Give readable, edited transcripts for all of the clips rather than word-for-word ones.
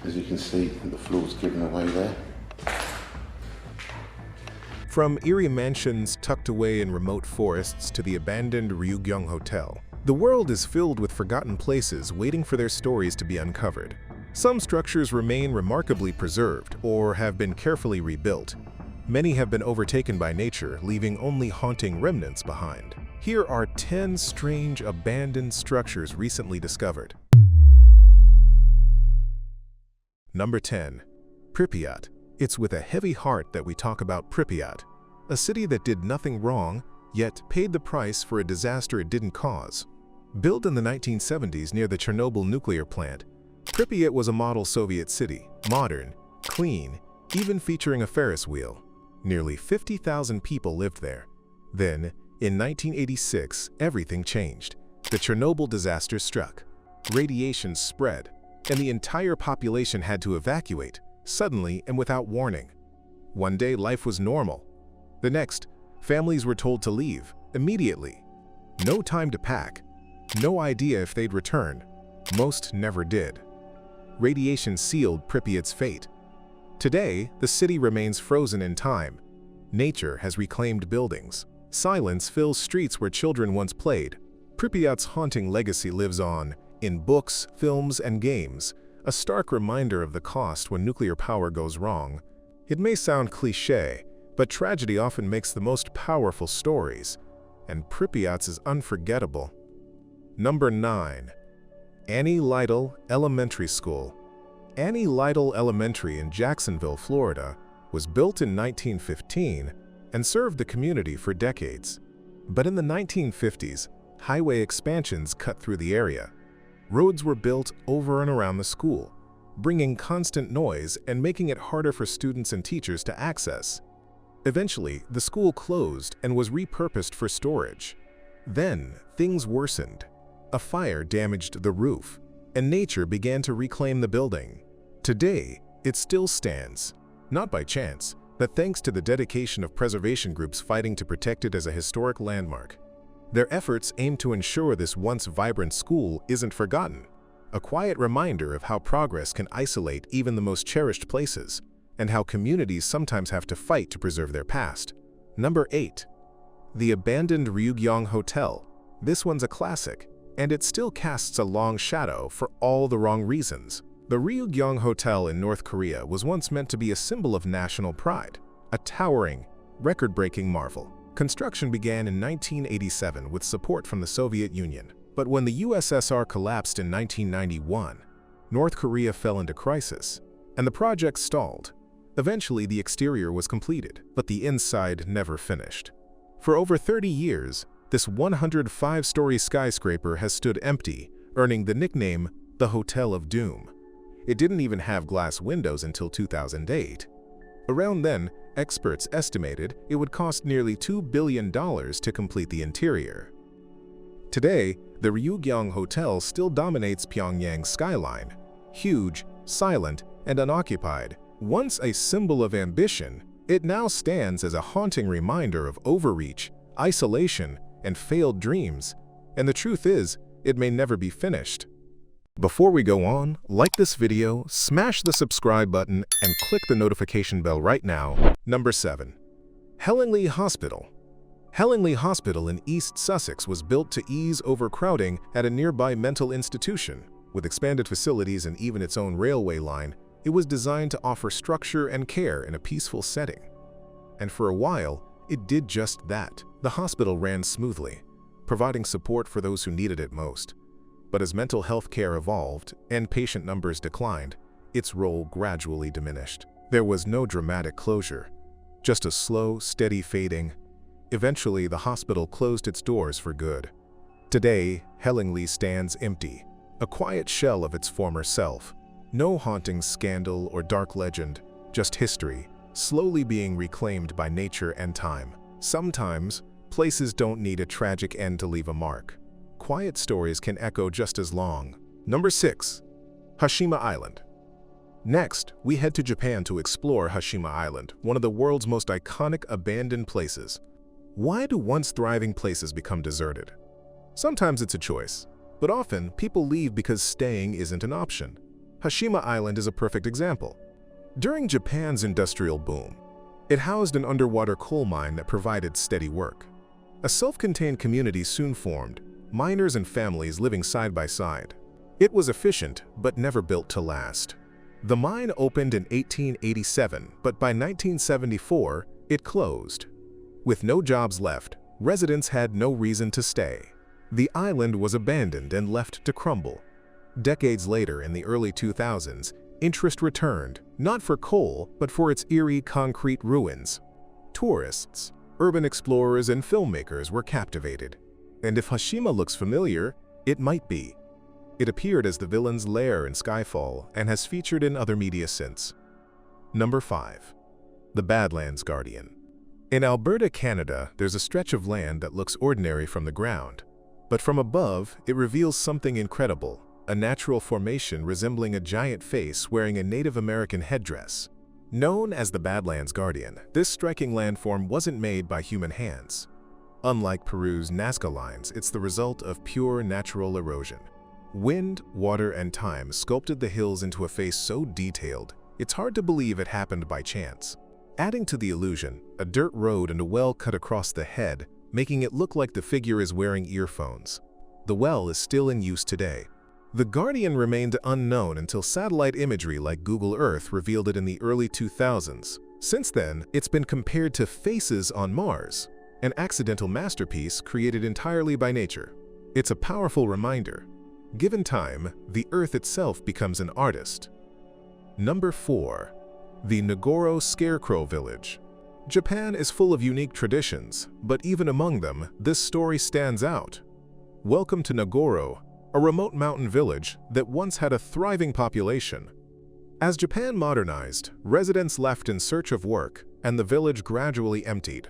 As you can see, the floor's given away there. From eerie mansions tucked away in remote forests to the abandoned Ryugyong Hotel, the world is filled with forgotten places waiting for their stories to be uncovered. Some structures remain remarkably preserved or have been carefully rebuilt. Many have been overtaken by nature, leaving only haunting remnants behind. Here are 10 strange abandoned structures recently discovered. Number 10. Pripyat. It's with a heavy heart that we talk about Pripyat, a city that did nothing wrong, yet paid the price for a disaster it didn't cause. Built in the 1970s near the Chernobyl nuclear plant, Pripyat was a model Soviet city, modern, clean, even featuring a Ferris wheel. Nearly 50,000 people lived there. Then, in 1986, everything changed. The Chernobyl disaster struck. Radiation spread, and the entire population had to evacuate, suddenly and without warning. One day, life was normal. The next, families were told to leave, immediately. No time to pack. No idea if they'd return. Most never did. Radiation sealed Pripyat's fate. Today, the city remains frozen in time. Nature has reclaimed buildings. Silence fills streets where children once played. Pripyat's haunting legacy lives on, in books, films, and games, a stark reminder of the cost when nuclear power goes wrong. It may sound cliché, but tragedy often makes the most powerful stories, and Pripyat's is unforgettable. Number 9. Annie Lytle Elementary School. Annie Lytle Elementary in Jacksonville, Florida, was built in 1915 and served the community for decades. But in the 1950s, highway expansions cut through the area. Roads were built over and around the school, bringing constant noise and making it harder for students and teachers to access. Eventually, the school closed and was repurposed for storage. Then, things worsened. A fire damaged the roof, and nature began to reclaim the building. Today, it still stands, not by chance, but thanks to the dedication of preservation groups fighting to protect it as a historic landmark. Their efforts aim to ensure this once vibrant school isn't forgotten, a quiet reminder of how progress can isolate even the most cherished places, and how communities sometimes have to fight to preserve their past. Number 8. The Abandoned Ryugyong Hotel. This one's a classic, and it still casts a long shadow for all the wrong reasons. The Ryugyong Hotel in North Korea was once meant to be a symbol of national pride, a towering, record-breaking marvel. Construction began in 1987 with support from the Soviet Union. But when the USSR collapsed in 1991, North Korea fell into crisis, and the project stalled. Eventually, the exterior was completed, but the inside never finished. For over 30 years, this 105-story skyscraper has stood empty, earning the nickname the Hotel of Doom. It didn't even have glass windows until 2008. Around then, experts estimated it would cost nearly $2 billion to complete the interior. Today, the Ryugyong Hotel still dominates Pyongyang's skyline. Huge, silent, and unoccupied. Once a symbol of ambition, it now stands as a haunting reminder of overreach, isolation, and failed dreams. And the truth is, it may never be finished. Before we go on, like this video, smash the subscribe button, and click the notification bell right now. Number 7. Hellingly Hospital. Hellingly Hospital in East Sussex was built to ease overcrowding at a nearby mental institution. With expanded facilities and even its own railway line, it was designed to offer structure and care in a peaceful setting. And for a while, it did just that. The hospital ran smoothly, providing support for those who needed it most. But as mental health care evolved and patient numbers declined, its role gradually diminished. There was no dramatic closure, just a slow, steady fading. Eventually, the hospital closed its doors for good. Today, Hellingly stands empty, a quiet shell of its former self. No haunting scandal or dark legend, just history, slowly being reclaimed by nature and time. Sometimes, places don't need a tragic end to leave a mark. Quiet stories can echo just as long. Number 6. Hashima Island. Next, we head to Japan to explore Hashima Island, one of the world's most iconic abandoned places. Why do once thriving places become deserted? Sometimes it's a choice, but often people leave because staying isn't an option. Hashima Island is a perfect example. During Japan's industrial boom, it housed an underwater coal mine that provided steady work. A self-contained community soon formed, miners and families living side by side. It was efficient, but never built to last. The mine opened in 1887, but by 1974, it closed. With no jobs left, residents had no reason to stay. The island was abandoned and left to crumble. Decades later, in the early 2000s, interest returned, not for coal, but for its eerie concrete ruins. Tourists, urban explorers, and filmmakers were captivated. And if Hashima looks familiar, it might be. It appeared as the villain's lair in Skyfall and has featured in other media since. Number 5. The Badlands Guardian. In Alberta, Canada, there's a stretch of land that looks ordinary from the ground. But from above, it reveals something incredible, a natural formation resembling a giant face wearing a Native American headdress. Known as the Badlands Guardian, this striking landform wasn't made by human hands. Unlike Peru's Nazca lines, it's the result of pure natural erosion. Wind, water, and time sculpted the hills into a face so detailed, it's hard to believe it happened by chance. Adding to the illusion, a dirt road and a well cut across the head, making it look like the figure is wearing earphones. The well is still in use today. The Guardian remained unknown until satellite imagery like Google Earth revealed it in the early 2000s. Since then, it's been compared to Faces on Mars, an accidental masterpiece created entirely by nature. It's a powerful reminder. Given time, the Earth itself becomes an artist. Number 4. The Nagoro Scarecrow Village. Japan is full of unique traditions, but even among them, this story stands out. Welcome to Nagoro, a remote mountain village that once had a thriving population. As Japan modernized, residents left in search of work, and the village gradually emptied.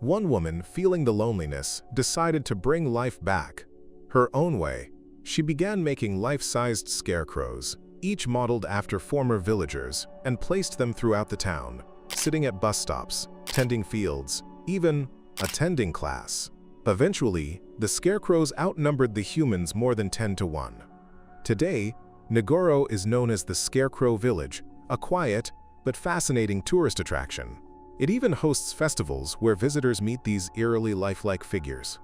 One woman, feeling the loneliness, decided to bring life back. Her own way, she began making life-sized scarecrows, each modeled after former villagers, and placed them throughout the town, sitting at bus stops, tending fields, even attending class. Eventually, the scarecrows outnumbered the humans more than 10 to 1. Today, Nagoro is known as the Scarecrow Village, a quiet but fascinating tourist attraction. It even hosts festivals where visitors meet these eerily lifelike figures.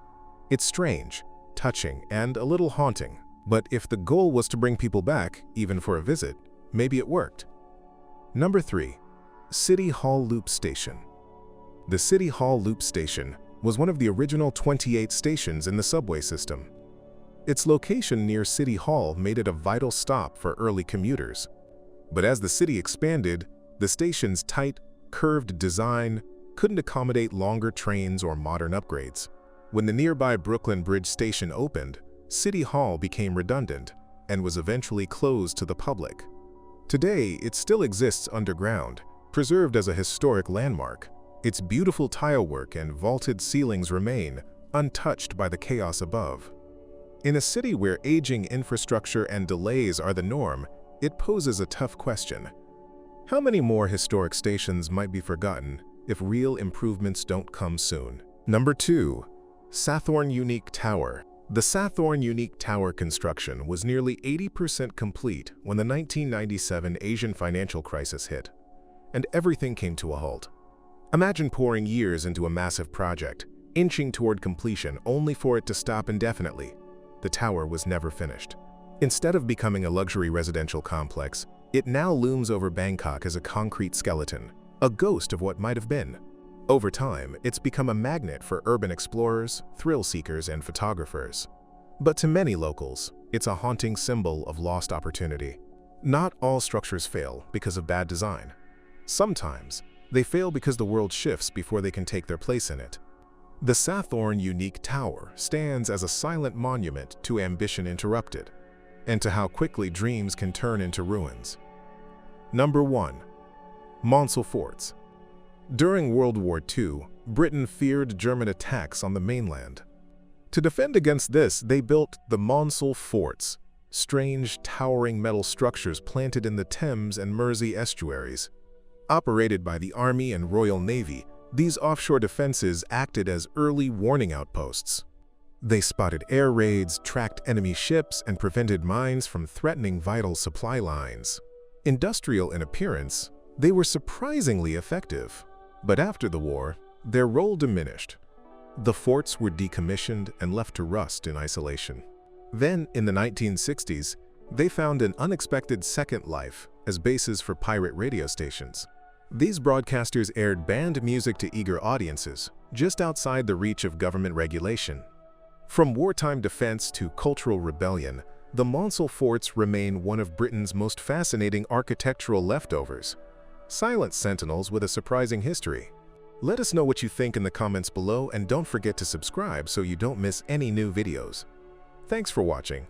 It's strange, touching, and a little haunting, but if the goal was to bring people back, even for a visit, maybe it worked. Number 3. City Hall Loop Station. The City Hall Loop Station was one of the original 28 stations in the subway system. Its location near City Hall made it a vital stop for early commuters. But as the city expanded, the station's tight, curved design couldn't accommodate longer trains or modern upgrades. When the nearby Brooklyn Bridge station opened, City Hall became redundant and was eventually closed to the public. Today, it still exists underground, preserved as a historic landmark. Its beautiful tilework and vaulted ceilings remain, untouched by the chaos above. In a city where aging infrastructure and delays are the norm, it poses a tough question. How many more historic stations might be forgotten if real improvements don't come soon? Number 2. Sathorn Unique Tower. The Sathorn Unique Tower construction was nearly 80% complete when the 1997 Asian financial crisis hit, and everything came to a halt. Imagine pouring years into a massive project, inching toward completion only for it to stop indefinitely. The tower was never finished. Instead of becoming a luxury residential complex, it now looms over Bangkok as a concrete skeleton, a ghost of what might have been. Over time, it's become a magnet for urban explorers, thrill seekers, and photographers. But to many locals, it's a haunting symbol of lost opportunity. Not all structures fail because of bad design. Sometimes, they fail because the world shifts before they can take their place in it. The Sathorn Unique Tower stands as a silent monument to ambition interrupted, and to how quickly dreams can turn into ruins. Number 1. Monsal Forts. During World War II, Britain feared German attacks on the mainland. To defend against this, they built the Monsal Forts, strange, towering metal structures planted in the Thames and Mersey estuaries. Operated by the Army and Royal Navy, these offshore defenses acted as early warning outposts. They spotted air raids, tracked enemy ships, and prevented mines from threatening vital supply lines. Industrial in appearance, they were surprisingly effective. But after the war, their role diminished. The forts were decommissioned and left to rust in isolation. Then, in the 1960s, they found an unexpected second life as bases for pirate radio stations. These broadcasters aired banned music to eager audiences, just outside the reach of government regulation. From wartime defense to cultural rebellion, the Monsal forts remain one of Britain's most fascinating architectural leftovers. Silent sentinels with a surprising history. Let us know what you think in the comments below, and don't forget to subscribe so you don't miss any new videos. Thanks for watching.